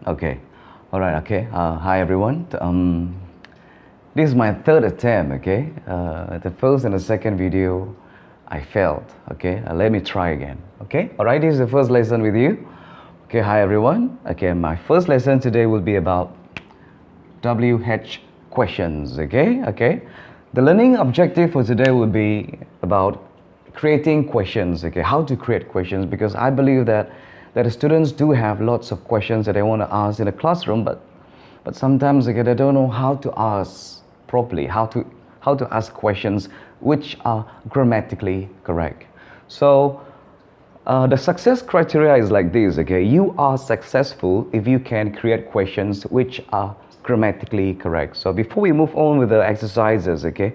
Okay. All right. Okay. Hi everyone. This is my third attempt. Okay. The first and the second video, I failed. Okay. Let me try again. Okay. All right. This is the first lesson with you. Okay. Hi everyone. Okay. My first lesson today will be about WH questions. Okay. Okay. The learning objective for today will be about creating questions. Okay. How to create questions, because I believe that the students do have lots of questions that they want to ask in the classroom, but sometimes they don't know how to ask properly, how to ask questions which are grammatically correct. So the success criteria is like this. Okay, you are successful if you can create questions which are grammatically correct. So before we move on with the exercises, okay,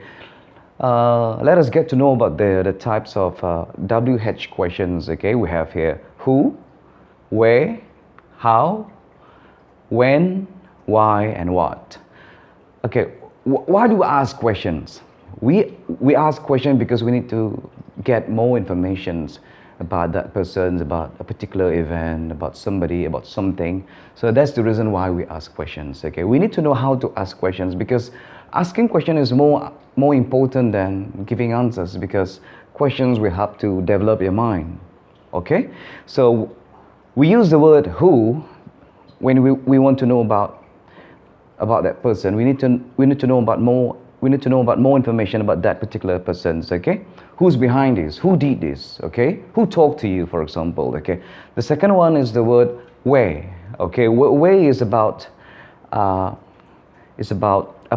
let us get to know about the types of WH questions. Okay, we have here who, where, how, when, why, and what. Okay, why do we ask questions? We ask questions because we need to get more information about that person, about a particular event, about somebody, about something. So that's the reason why we ask questions. Okay, we need to know how to ask questions, because asking questions is more important than giving answers, because questions will help to develop your mind. Okay, so we use the word who when we want to know about that person. We need to know about more information about that particular person. Okay, who's behind this, who did this, okay, who talked to you, for example. Okay, the second one is the word where. Okay, where is about a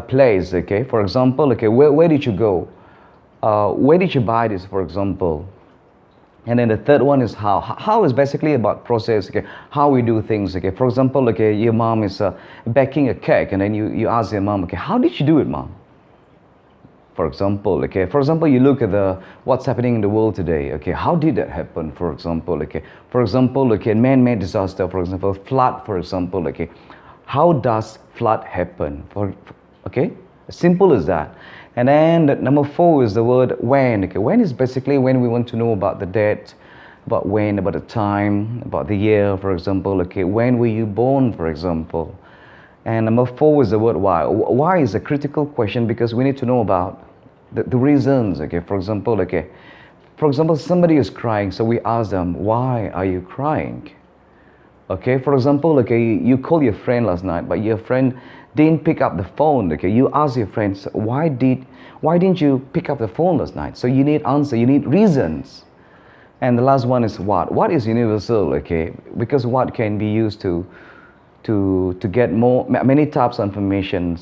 place. Okay, for example, okay, where did you go, where did you buy this, for example. And then the third one is how. How is basically about process, okay, how we do things. Okay, for example, okay, your mom is baking a cake, and then you ask your mom, okay, how did you do it, mom? For example, okay, you look at what's happening in the world today. Okay, how did that happen? For example, okay, man-made disaster, for example, flood, for example. Okay, how does flood happen? Okay, simple as that. And then number 4 is the word when. Okay, when is basically when we want to know about the date, about when, about the time, about the year, for example. Okay, when were you born, for example. And number 4 is the word why. Why is a critical question, because we need to know about the reasons. Okay, for example, somebody is crying, so we ask them, why are you crying? Okay, for example, okay, you call your friend last night, but your friend didn't pick up the phone. Okay, you ask your friends, why didn't you pick up the phone last night? So you need answer, you need reasons. And the last one is what. What is universal? Okay, because what can be used to get many types of information.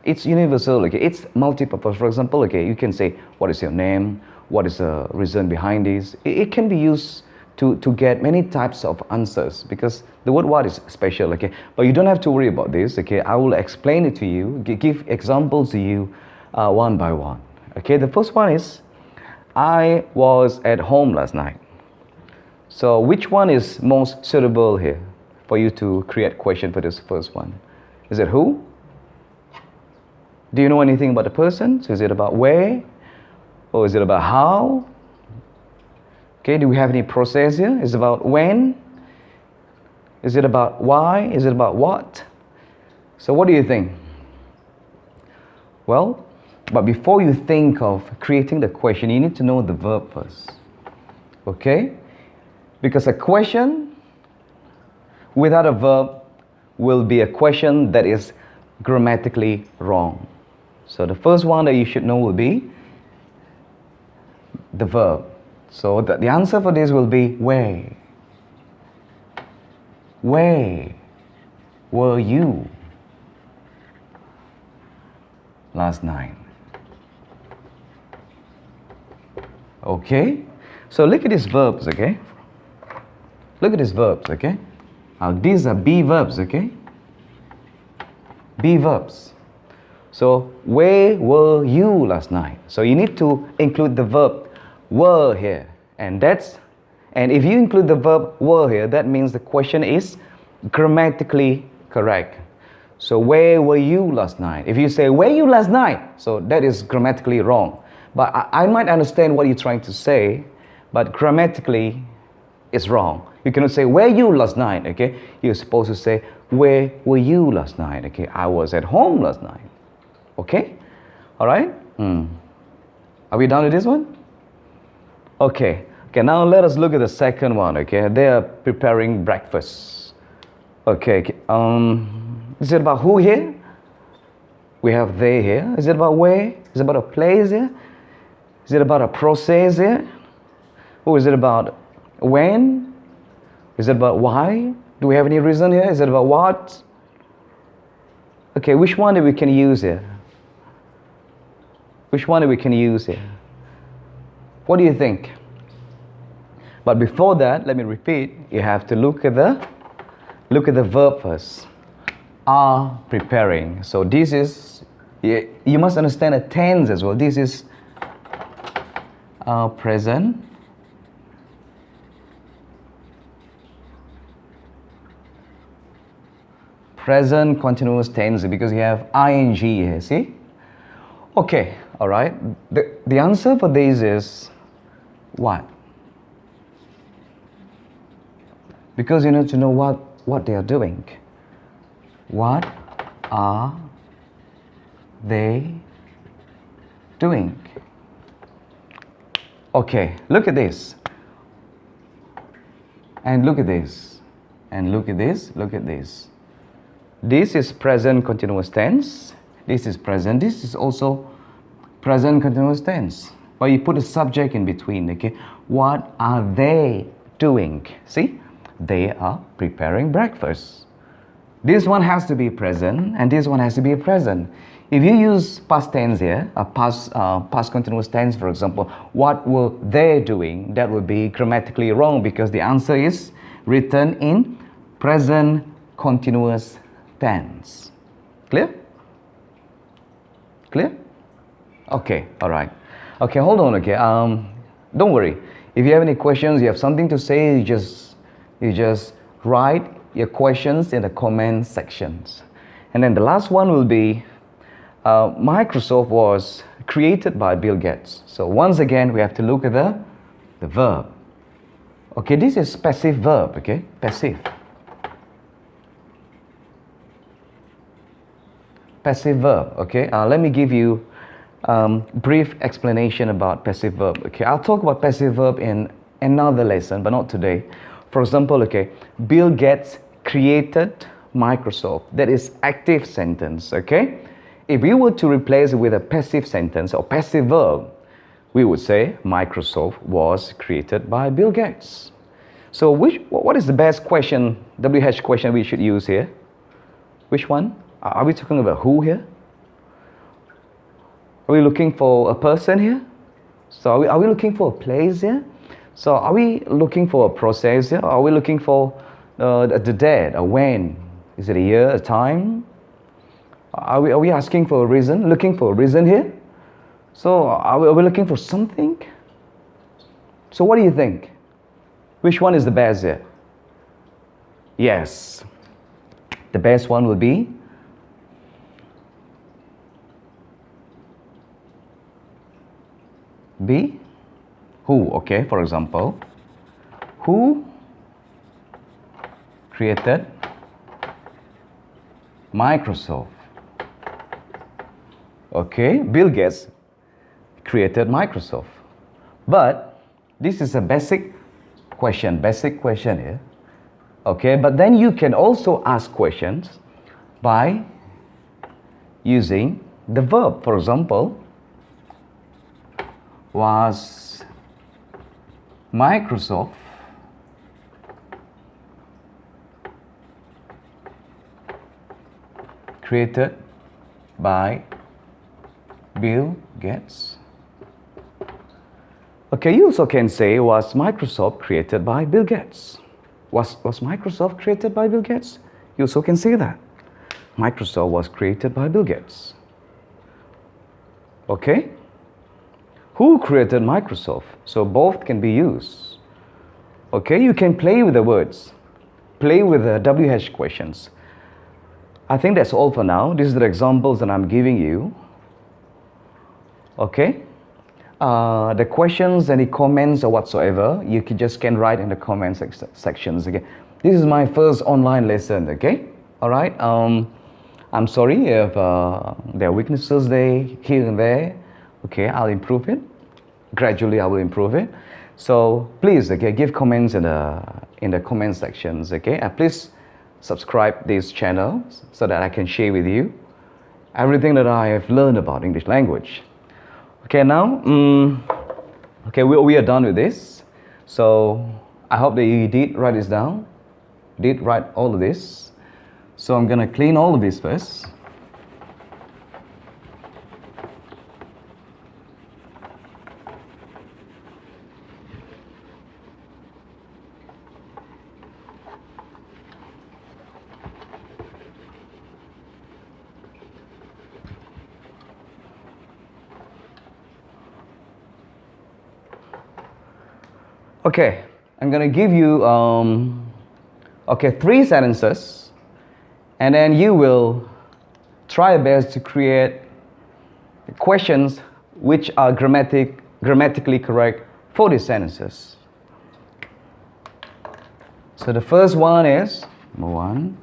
It's universal. Okay, it's multi-purpose. For example, okay, you can say, what is your name? What is the reason behind this? It can be used to get many types of answers, because the word what is special. Okay, but you don't have to worry about this. Okay, I will explain it to you, give examples to you one by one. Okay, the first one is, I was at home last night. So which one is most suitable here for you to create question for this first one? Is it who? Do you know anything about the person? So is it about where, or is it about how? Okay, do we have any process here? Is it about when? Is it about why? Is it about what? So what do you think? Well, but before you think of creating the question, you need to know the verb first. Okay? Because a question without a verb will be a question that is grammatically wrong. So the first one that you should know will be the verb. So the answer for this will be where. Where were you last night? Okay, so look at these verbs. Okay, look at these verbs. Okay, now these are be verbs. Okay, be verbs. So where were you last night? So you need to include the verb were here, and if you include the verb were here, that means the question is grammatically correct. So where were you last night? If you say where you last night, so that is grammatically wrong. But I might understand what you're trying to say, but grammatically it's wrong. You cannot say, where you last night, okay? You're supposed to say, where were you last night, okay? I was at home last night, okay? All right? Are we done with this one? Okay. Okay, now let us look at the second one, okay? They are preparing breakfast. Okay, is it about who here? We have they here. Is it about where? Is it about a place here? Is it about a process here? Or is it about when? Is it about why? Do we have any reason here? Is it about what? Okay, which one that we can use here? Which one that we can use here? What do you think? But before that, let me repeat. You have to look at the verb first. Are preparing. So this is, you must understand a tense as well. This is present continuous tense, because you have ing here, see? Okay, all right. The answer for this is what? Because you need to know what they are doing. What are they doing? Okay, look at this. And look at this. And look at this. Look at this. This is present continuous tense. This is present. This is also present continuous tense. But you put a subject in between, okay? What are they doing? See? They are preparing breakfast. This one has to be present, and this one has to be present. If you use past tense here, past continuous tense, for example, what were they doing? That would be grammatically wrong, because the answer is written in present continuous tense. Clear? Clear? Okay, all right. Okay, hold on, okay. Don't worry. If you have any questions, you have something to say, you just write your questions in the comment sections. And then the last one will be, Microsoft was created by Bill Gates. So once again, we have to look at the verb. Okay, this is passive verb, okay? Passive. Passive verb, okay? Let me give you brief explanation about passive verb. Okay, I'll talk about passive verb in another lesson, but not today. For example, okay, Bill Gates created Microsoft. That is active sentence, okay? If we were to replace it with a passive sentence or passive verb, we would say Microsoft was created by Bill Gates. So what is the best question, WH question we should use here? Which one? Are we talking about who here? Are we looking for a person here? So are we looking for a place here? So are we looking for a process here? Are we looking for the date, a when? Is it a year, a time? Are we asking for a reason? Looking for a reason here? So are we looking for something? So what do you think? Which one is the best here? Yes. The best one will be B. Who, okay, for example. Who created Microsoft? Okay, Bill Gates created Microsoft. But this is a basic question here. Okay, but then you can also ask questions by using the verb. For example, was Microsoft created by Bill Gates? Okay, you also can say, was Microsoft created by Bill Gates? Was Microsoft created by Bill Gates? You also can say that. Microsoft was created by Bill Gates. Okay? Who created Microsoft? So both can be used. Okay, you can play with the words. Play with the WH questions. I think that's all for now. These are the examples that I'm giving you. Okay? the questions, any comments or whatsoever, you can write in the comment sections. Okay, this is my first online lesson. Okay, all right. I'm sorry if there are weaknesses there here and there. Okay, I'll improve it. Gradually, I will improve it. So please, okay, give comments in the comment sections. Okay, and please subscribe this channel so that I can share with you everything that I have learned about English language. Okay, now, okay, we are done with this. So I hope that you did write this down, did write all of this. So I'm gonna clean all of this first. Okay, I'm gonna give you okay, 3 sentences, and then you will try your best to create questions which are grammatically correct for these sentences. So the first one is number 1.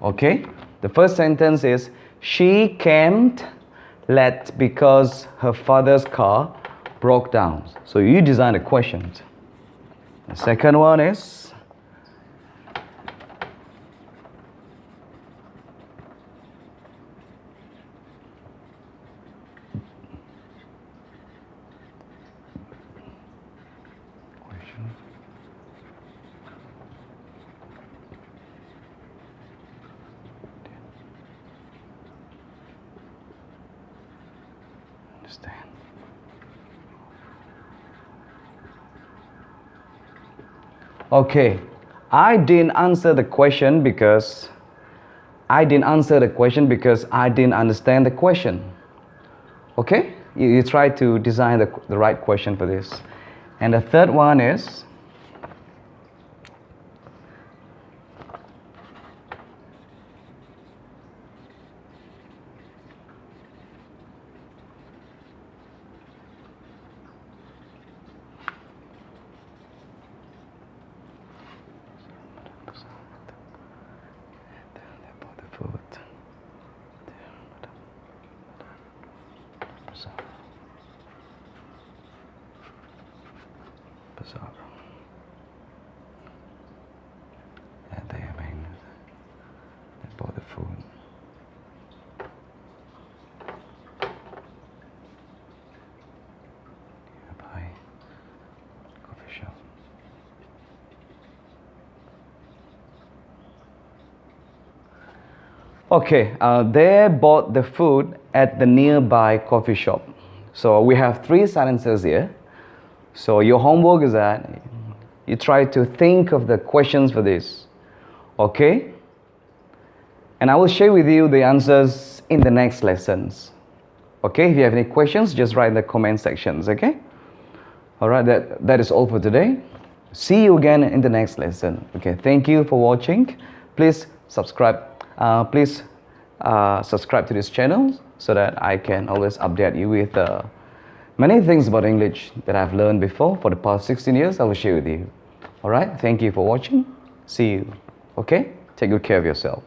Okay, the first sentence is she can't let because her father's car broke down. So you design a question. The second one is understand. Okay, I didn't answer the question because I didn't understand the question. Okay, you try to design the right question for this. And the third one is bizarre. And they bought the food. Nearby coffee shop. Okay, they bought the food at the nearby coffee shop. So we have 3 sentences here. So your homework is that you try to think of the questions for this. Okay? And I will share with you the answers in the next lessons. Okay? If you have any questions, just write in the comment sections. Okay? Alright, that is all for today. See you again in the next lesson. Okay, thank you for watching. Please subscribe. Subscribe to this channel so that I can always update you with many things about English that I've learned before for the past 16 years. I will share with you. Alright, thank you for watching. See you. Okay, take good care of yourself.